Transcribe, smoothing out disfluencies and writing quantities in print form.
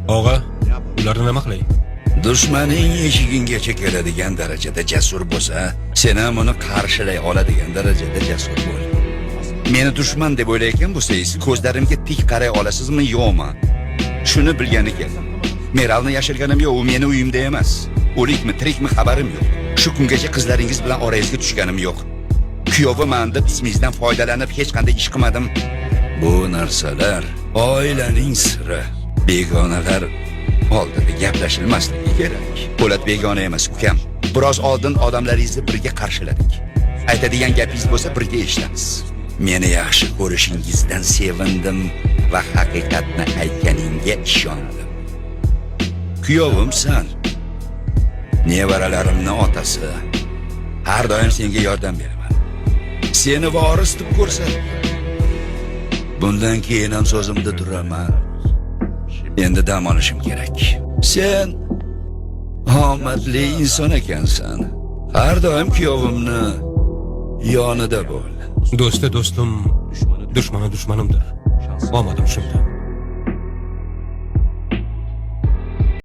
Og'a, ularni nima qilay? Dushmaning eshigingacha keladigan darajada jasur bo'lsa, sen ham uni qarshilay oladigan darajada jasur bo'l. Meni dushman deb o'ylayotgan bo'lsangiz, ko'zlarimga tik qaray olasizmi, yo'qmi? Shuni bilgani keldim. Meralni yashirganim yo'q, u meni uyimda emas. O'likmi, tirikmi xabarim yo'q. Shu kungacha qizlaringiz bilan orangizga tushganim yo'q. Kuyoviman deb ismingizdan foydalanib hech qanday ish qilmadim. Bu narsalar oilaning siri. Begonalar oldida gaplashilmasligi kerak. Po'lat begona emas, ukam. Biroz oldin odamlaringizni birga qarshiladik. Aytadigan gapingiz bo'lsa birga eshitamiz. Meni yaxshi ko'rishingizdan sevindim va haqiqatni aytganingga ishondim. Kuyovimsan. Nevaralarimning otasi. Har doim senga yordam beraman. Seni voris deb ko'rsatdim. Bundan keyin ham so'zimda turaman. Endi dam olishim kerak. Sen omadli inson ekansan. Har doim kuyovimni yonida bo'l. Do'sti do'stim, dushmani dushmanimdir. Omadim shunda.